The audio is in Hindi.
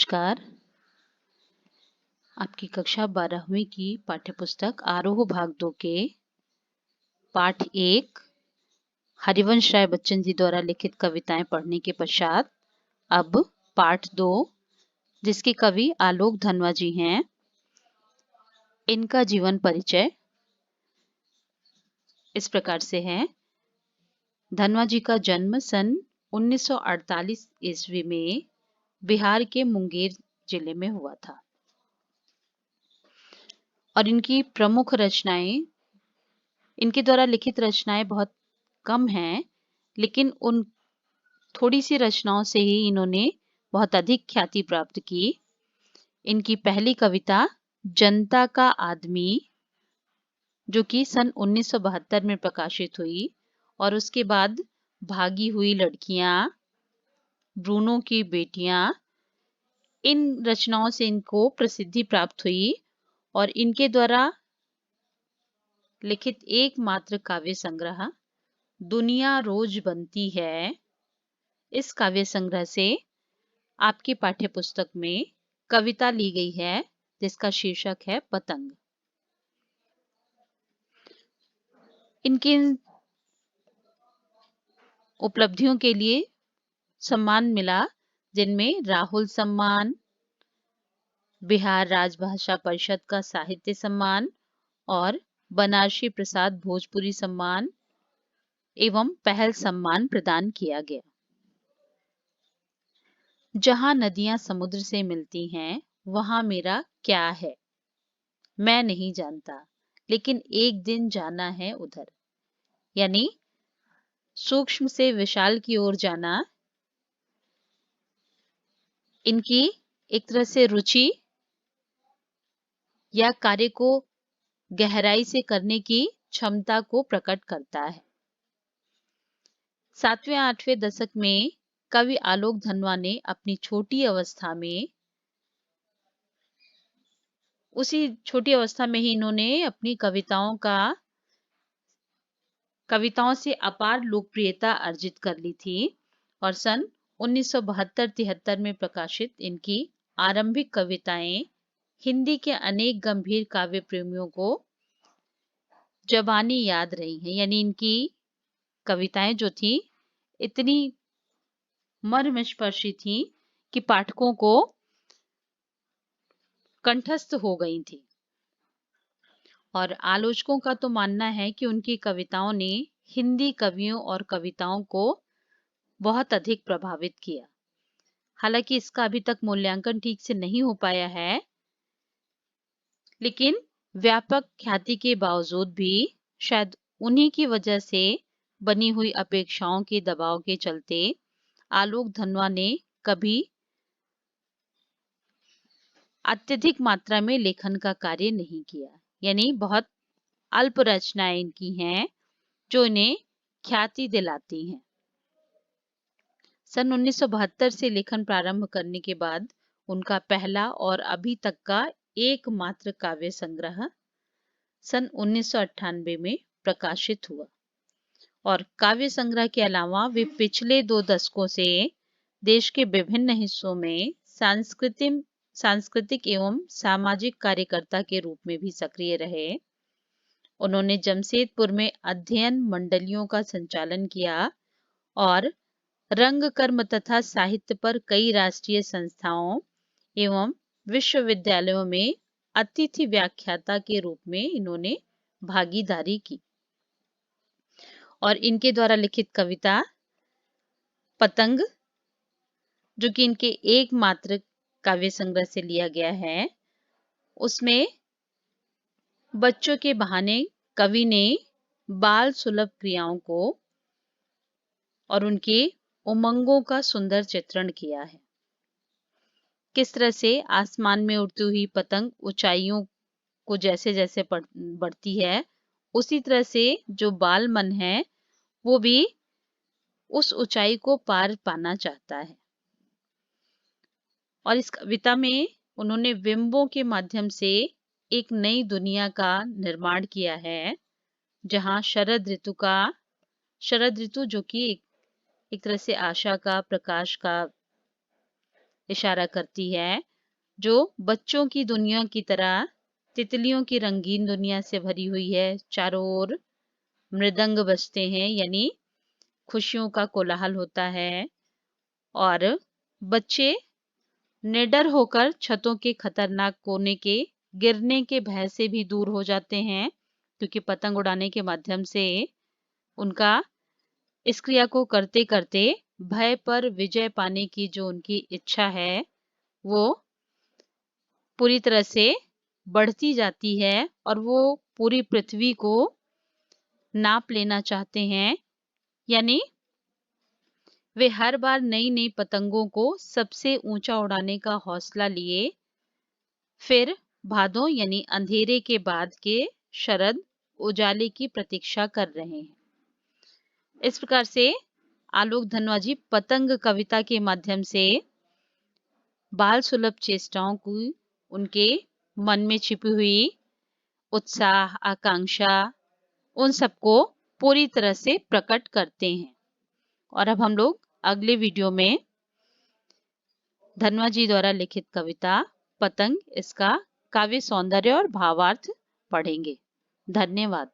नमस्कार। आपकी कक्षा 12वीं की पाठ्यपुस्तक आरोह भाग 2 के पाठ 1 हरिवंश राय बच्चन जी द्वारा लिखित कविताएं पढ़ने के पश्चात अब पाठ 2 जिसके कवि आलोक धनवा जी हैं, इनका जीवन परिचय इस प्रकार से है। धनवा जी का जन्म सन 1948 ईस्वी में बिहार के मुंगेर जिले में हुआ था और इनकी प्रमुख रचनाएं, इनके द्वारा लिखित रचनाएं बहुत कम हैं, लेकिन उन थोड़ी सी रचनाओं से ही इन्होंने बहुत अधिक ख्याति प्राप्त की। इनकी पहली कविता जनता का आदमी, जो कि सन 1972 में प्रकाशित हुई, और उसके बाद भागी हुई लड़कियां, ब्रूनो की बेटियां, इन रचनाओं से इनको प्रसिद्धि प्राप्त हुई। और इनके द्वारा लिखित एकमात्र काव्य संग्रह दुनिया रोज बनती है, इस काव्य संग्रह से आपकी पाठ्य पुस्तक में कविता ली गई है जिसका शीर्षक है पतंग। इनकी उपलब्धियों के लिए सम्मान मिला, जिनमें राहुल सम्मान, बिहार राजभाषा परिषद का साहित्य सम्मान और बनारसी प्रसाद भोजपुरी सम्मान एवं पहल सम्मान प्रदान किया गया। जहां नदियां समुद्र से मिलती हैं, वहां मेरा क्या है मैं नहीं जानता, लेकिन एक दिन जाना है उधर। यानी सूक्ष्म से विशाल की ओर जाना इनकी एक तरह से रुचि या कार्य को गहराई से करने की क्षमता को प्रकट करता है। 7वें-8वें दशक में कवि आलोक धनवा ने अपनी छोटी अवस्था में, उसी छोटी अवस्था में ही इन्होंने अपनी कविताओं से अपार लोकप्रियता अर्जित कर ली थी और सन 1972-73 में प्रकाशित इनकी आरंभिक कविताएं हिंदी के अनेक गंभीर काव्य प्रेमियों को जबानी याद रही हैं। यानी इनकी कविताएं जो थी इतनी मर्मस्पर्शी थी कि पाठकों को कंठस्थ हो गई थी। और आलोचकों का तो मानना है कि उनकी कविताओं ने हिंदी कवियों और कविताओं को बहुत अधिक प्रभावित किया। हालांकि इसका अभी तक मूल्यांकन ठीक से नहीं हो पाया है, लेकिन व्यापक ख्याति के बावजूद भी शायद उन्हीं की वजह से बनी हुई अपेक्षाओं के दबाव के चलते आलोक धनवा ने कभी अत्यधिक मात्रा में लेखन का कार्य नहीं किया। यानी बहुत अल्प रचनाएं इनकी हैं जो इन्हें ख्याति दिलाती हैं। सन 1972 से लेखन प्रारंभ करने के बाद उनका पहला और अभी तक का एकमात्र काव्य संग्रह सन 1998 में प्रकाशित हुआ। और काव्य संग्रह के अलावा वे पिछले 2 दशकों से देश के विभिन्न हिस्सों में सांस्कृतिक एवं सामाजिक कार्यकर्ता के रूप में भी सक्रिय रहे। उन्होंने जमशेदपुर में अध्ययन मंडलियों का संचालन किया और रंग कर्म तथा साहित्य पर कई राष्ट्रीय संस्थाओं एवं विश्वविद्यालयों में अतिथि व्याख्याता के रूप में इन्होंने भागीदारी की। और इनके द्वारा लिखित कविता पतंग, जो कि इनके एकमात्र काव्य संग्रह से लिया गया है, उसमें बच्चों के बहाने कवि ने बाल सुलभ क्रियाओं को और उनके उमंगों का सुंदर चित्रण किया है। किस तरह से आसमान में उड़ती हुई पतंग ऊंचाइयों को जैसे जैसे बढ़ती है, उसी तरह से जो बाल मन है वो भी उस ऊंचाई को पार पाना चाहता है। और इस कविता में उन्होंने बिंबों के माध्यम से एक नई दुनिया का निर्माण किया है, जहां शरद ऋतु जो कि एक तरह से आशा का, प्रकाश का इशारा करती है, जो बच्चों की दुनिया की तरह तितलियों की रंगीन दुनिया से भरी हुई है। चारों ओर मृदंग बजते हैं, यानी खुशियों का कोलाहल होता है, और बच्चे निडर होकर छतों के खतरनाक कोने के गिरने के भय से भी दूर हो जाते हैं, क्योंकि पतंग उड़ाने के माध्यम से उनका इस क्रिया को करते करते भय पर विजय पाने की जो उनकी इच्छा है, वो पूरी तरह से बढ़ती जाती है, और वो पूरी पृथ्वी को नाप लेना चाहते हैं। यानी वे हर बार नई नई पतंगों को सबसे ऊंचा उड़ाने का हौसला लिए फिर भादों यानी अंधेरे के बाद के शरद उजाले की प्रतीक्षा कर रहे हैं। इस प्रकार से आलोक धनवाजी पतंग कविता के माध्यम से बाल सुलभ चेष्टाओं को, उनके मन में छिपी हुई उत्साह, आकांक्षा, उन सबको पूरी तरह से प्रकट करते हैं। और अब हम लोग अगले वीडियो में धनवा जी द्वारा लिखित कविता पतंग, इसका काव्य सौंदर्य और भावार्थ पढ़ेंगे। धन्यवाद।